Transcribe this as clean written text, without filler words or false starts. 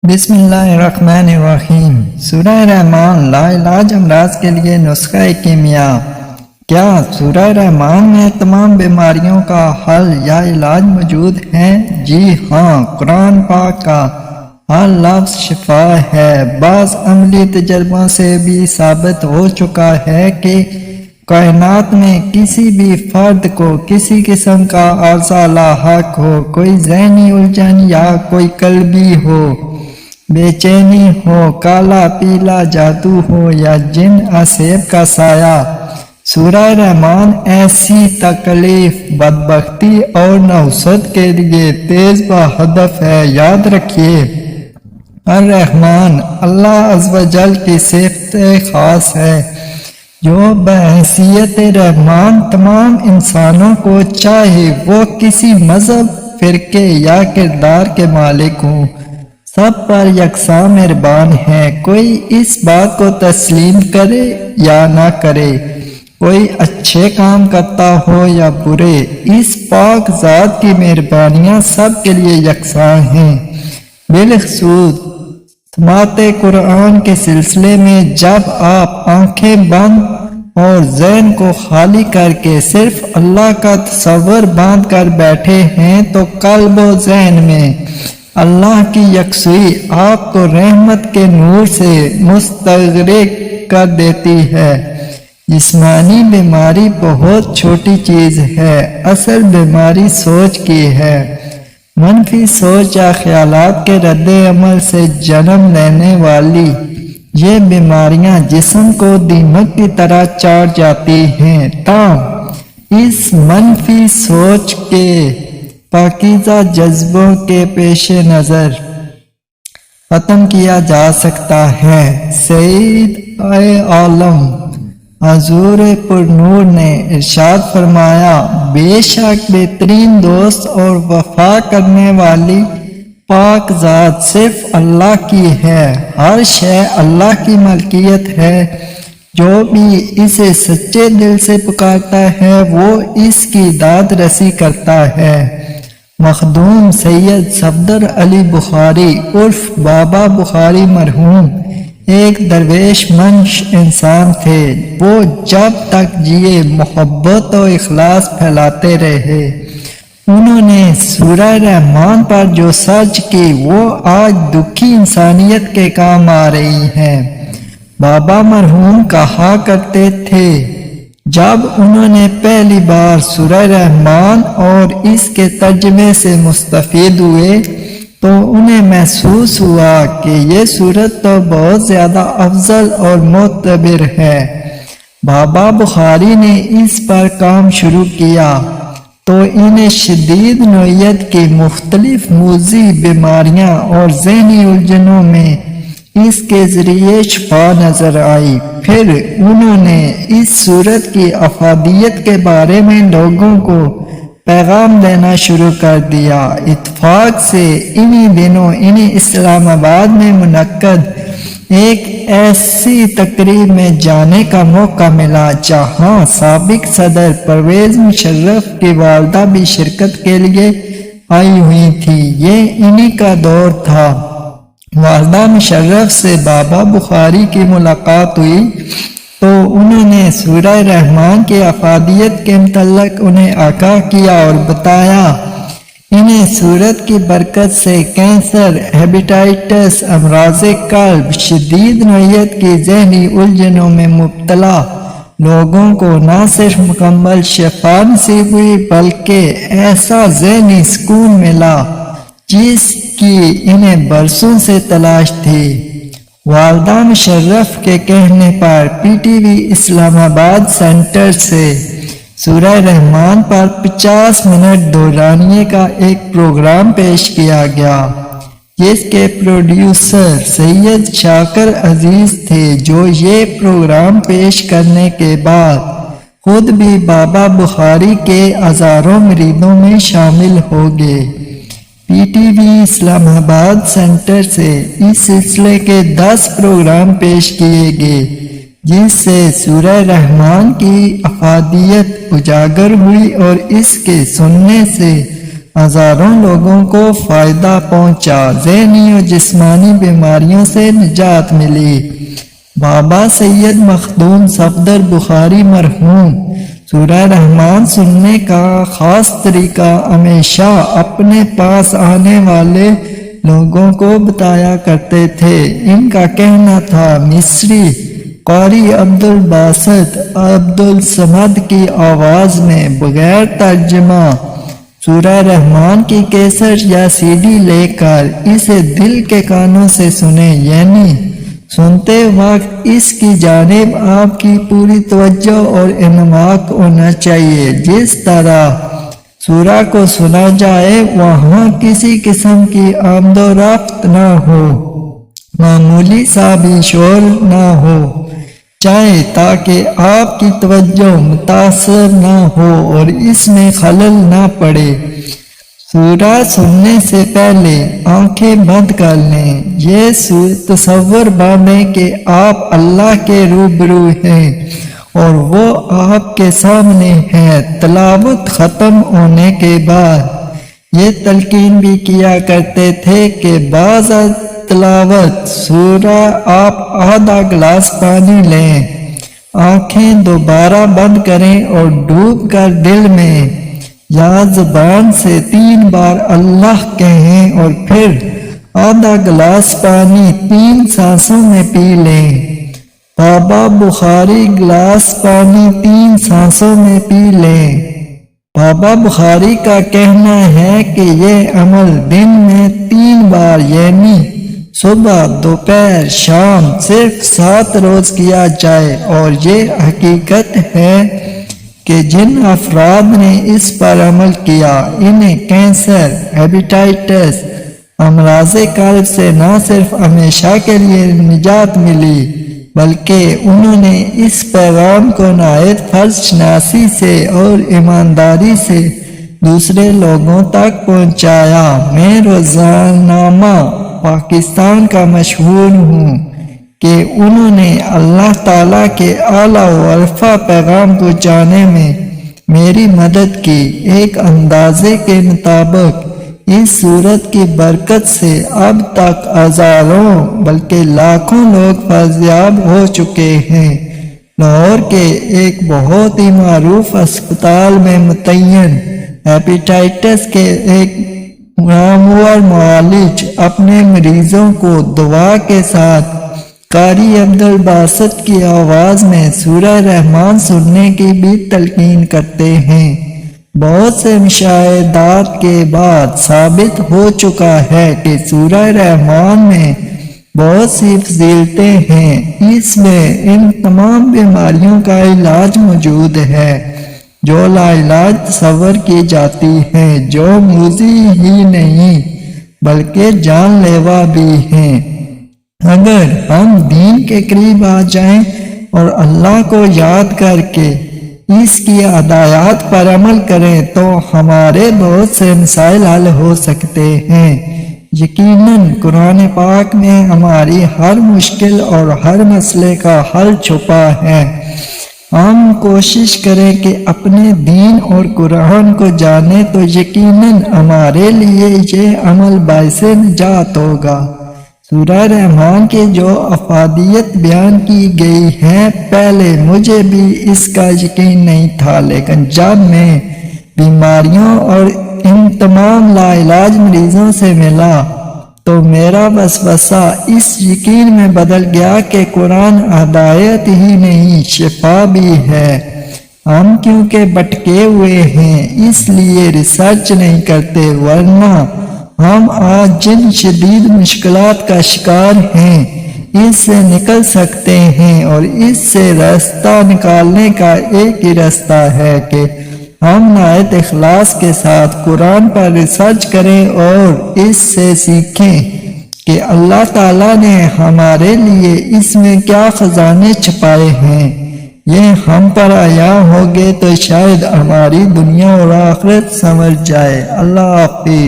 بسم اللہ الرحمن الرحیم۔ سورہ رحمان لا علاج امراض کے لیے نسخہ کیمیا۔ کیا سورہ رحمان میں تمام بیماریوں کا حل یا علاج موجود ہے؟ جی ہاں، قرآن پاک کا ہر لفظ شفا ہے۔ بعض عملی تجربوں سے بھی ثابت ہو چکا ہے کہ کائنات میں کسی بھی فرد کو کسی قسم کا عارضہ لاحق ہو، کوئی ذہنی الجھن یا کوئی قلبی ہو، بے چینی ہو، کالا پیلا جادو ہو یا جن اسیب کا سایہ، سورہ رحمان ایسی تکلیف، بدبختی اور نحوست کے لیے تیز بہدف ہے۔ یاد رکھیے، الرحمن اللہ عز و جل کی صفت خاص ہے جو بحیثیت رحمان تمام انسانوں کو، چاہے وہ کسی مذہب، فرقے یا کردار کے مالک ہوں، سب پر یکساں مہربان ہے۔ کوئی اس بات کو تسلیم کرے یا نہ کرے، کوئی اچھے کام کرتا ہو یا برے، اس پاک ذات کی مہربانیاں سب کے لیے یکساں ہیں۔ بالخصوص سماعت قرآن کے سلسلے میں جب آپ آنکھیں بند اور ذہن کو خالی کر کے صرف اللہ کا تصور باندھ کر بیٹھے ہیں تو قلب و ذہن میں اللہ کی یکسوئی آپ کو رحمت کے نور سے مستغرق کر دیتی ہے۔ جسمانی بیماری بہت چھوٹی چیز ہے، اصل بیماری سوچ کی ہے۔ منفی سوچ یا خیالات کے رد عمل سے جنم لینے والی یہ بیماریاں جسم کو دیمک کی طرح چاٹ جاتی ہیں، تاہم اس منفی سوچ کے پاکیزہ جذبوں کے پیش نظر ختم کیا جا سکتا ہے۔ سید عالم حضور پرنور نے ارشاد فرمایا، بے شک بہترین دوست اور وفا کرنے والی پاک ذات صرف اللہ کی ہے۔ ہر شے اللہ کی ملکیت ہے۔ جو بھی اسے سچے دل سے پکارتا ہے وہ اس کی داد رسی کرتا ہے۔ مخدوم سید صفدر علی بخاری عرف بابا بخاری مرحوم ایک درویش منش انسان تھے۔ وہ جب تک جیے محبت و اخلاص پھیلاتے رہے۔ انہوں نے سورہ رحمان پر جو سرچ کی وہ آج دکھی انسانیت کے کام آ رہی ہے۔ بابا مرحوم کہا کرتے تھے، جب انہوں نے پہلی بار سورہ رحمان اور اس کے ترجمے سے مستفید ہوئے تو انہیں محسوس ہوا کہ یہ سورت تو بہت زیادہ افضل اور معتبر ہے۔ بابا بخاری نے اس پر کام شروع کیا تو انہیں شدید نوعیت کی مختلف موذی بیماریاں اور ذہنی الجھنوں میں اس کے ذریعے شفا نظر آئی۔ پھر انہوں نے اس سورت کی افادیت کے بارے میں لوگوں کو پیغام دینا شروع کر دیا۔ اتفاق سے انہی دنوں انہیں اسلام آباد میں منعقد ایک ایسی تقریب میں جانے کا موقع ملا جہاں سابق صدر پرویز مشرف کی والدہ بھی شرکت کے لیے آئی ہوئی تھی۔ یہ انہی کا دور تھا۔ والدہ مشرف سے بابا بخاری کی ملاقات ہوئی تو انہوں نے سورہ رحمان کی افادیت کے متعلق انہیں آگاہ کیا اور بتایا انہیں سورت کی برکت سے کینسر، ہیپیٹائٹس، امراض قلب، شدید نوعیت کی ذہنی الجھنوں میں مبتلا لوگوں کو نہ صرف مکمل شفا نصیب ہوئی بلکہ ایسا ذہنی سکون ملا جس کی انہیں برسوں سے تلاش تھی۔ والدہ مشرف کے کہنے پر پی ٹی وی اسلام آباد سینٹر سے سورہ رحمان پر 50 منٹ دورانیے کا ایک پروگرام پیش کیا گیا جس کے پروڈیوسر سید شاکر عزیز تھے، جو یہ پروگرام پیش کرنے کے بعد خود بھی بابا بخاری کے ہزاروں مریدوں میں شامل ہو گئے۔ پی ٹی وی اسلام آباد سینٹر سے اس سلسلے کے 10 پروگرام پیش کیے گئے جس سے سورہ رحمان کی افادیت اجاگر ہوئی اور اس کے سننے سے ہزاروں لوگوں کو فائدہ پہنچا، ذہنی اور جسمانی بیماریوں سے نجات ملی۔ بابا سید مخدوم صفدر بخاری مرحوم سورہ رحمان سننے کا خاص طریقہ ہمیشہ اپنے پاس آنے والے لوگوں کو بتایا کرتے تھے۔ ان کا کہنا تھا، مصری قاری عبدالباسط عبدالصمد کی آواز میں بغیر ترجمہ سورہ رحمان کی کیسٹ یا سی ڈی لے کر اسے دل کے کانوں سے سنیں، یعنی سنتے وقت اس کی جانب آپ کی پوری توجہ اور انعماق ہونا چاہیے۔ جس طرح سورہ کو سنا جائے وہاں کسی قسم کی آمد و رفت نہ ہو، معمولی سا بھی شور نہ ہو چاہے، تاکہ آپ کی توجہ متاثر نہ ہو اور اس میں خلل نہ پڑے۔ سورہ سننے سے پہلے آنکھیں بند کر لیں، یہ تصور باندھیں کہ آپ اللہ کے روبرو ہیں اور وہ آپ کے سامنے ہے۔ تلاوت ختم ہونے کے بعد یہ تلقین بھی کیا کرتے تھے کہ بعد تلاوت سورہ آپ آدھا گلاس پانی لیں، آنکھیں دوبارہ بند کریں اور ڈوب کر دل میں یا زبان سے 3 بار اللہ کہیں اور پھر آدھا گلاس پانی 3 سانسوں میں پی لیں۔ بابا بخاری گلاس پانی 3 سانسوں میں پی لیں۔ بابا بخاری کا کہنا ہے کہ یہ عمل دن میں 3 بار یعنی صبح، دوپہر، شام صرف 7 روز کیا جائے، اور یہ حقیقت ہے کہ جن افراد نے اس پر عمل کیا انہیں کینسر، ہیپیٹائٹس، امراض قلب سے نہ صرف ہمیشہ کے لیے نجات ملی بلکہ انہوں نے اس پیغام کو نہایت فرض شناسی سے اور ایمانداری سے دوسرے لوگوں تک پہنچایا۔ میں روزنامہ پاکستان کا مشہور ہوں کہ انہوں نے اللہ تعالیٰ کے اعلیٰ و عرفہ پیغام پہنچانے میں میری مدد کی۔ ایک اندازے کے مطابق اس صورت کی برکت سے اب تک ہزاروں بلکہ لاکھوں لوگ فیضیاب ہو چکے ہیں۔ لاہور کے ایک بہت ہی معروف اسپتال میں متعین ہیپیٹائٹس کے ایک نامور معالج اپنے مریضوں کو دعا کے ساتھ قاری عبدالباسط کی آواز میں سورہ رحمان سننے کی بھی تلقین کرتے ہیں۔ بہت سے مشاہدات کے بعد ثابت ہو چکا ہے کہ سورہ رحمان میں بہت سی فضیلتیں ہیں۔ اس میں ان تمام بیماریوں کا علاج موجود ہے جو لا علاج تصور کی جاتی ہیں، جو موذی ہی نہیں بلکہ جان لیوا بھی ہیں۔ اگر ہم دین کے قریب آ جائیں اور اللہ کو یاد کر کے اس کی ہدایات پر عمل کریں تو ہمارے بہت سے مسائل حل ہو سکتے ہیں۔ یقیناً قرآن پاک میں ہماری ہر مشکل اور ہر مسئلے کا حل چھپا ہے۔ ہم کوشش کریں کہ اپنے دین اور قرآن کو جانیں تو یقیناً ہمارے لیے یہ عمل باعث نجات ہوگا۔ سورہ رحمان کی جو افادیت بیان کی گئی ہے، پہلے مجھے بھی اس کا یقین نہیں تھا، لیکن جب میں بیماریوں اور ان تمام لا علاج مریضوں سے ملا تو میرا وسوسہ اس یقین میں بدل گیا کہ قرآن ہدایت ہی نہیں شفا بھی ہے۔ ہم کیونکہ بٹکے ہوئے ہیں اس لیے ریسرچ نہیں کرتے، ورنہ ہم آج جن شدید مشکلات کا شکار ہیں اس سے نکل سکتے ہیں، اور اس سے راستہ نکالنے کا ایک ہی راستہ ہے کہ ہم نہایت اخلاص کے ساتھ قرآن پر ریسرچ کریں اور اس سے سیکھیں کہ اللہ تعالیٰ نے ہمارے لیے اس میں کیا خزانے چھپائے ہیں۔ یہ ہم پر عیاں ہوگے تو شاید ہماری دنیا اور آخرت سمجھ جائے۔ اللہ حافظ۔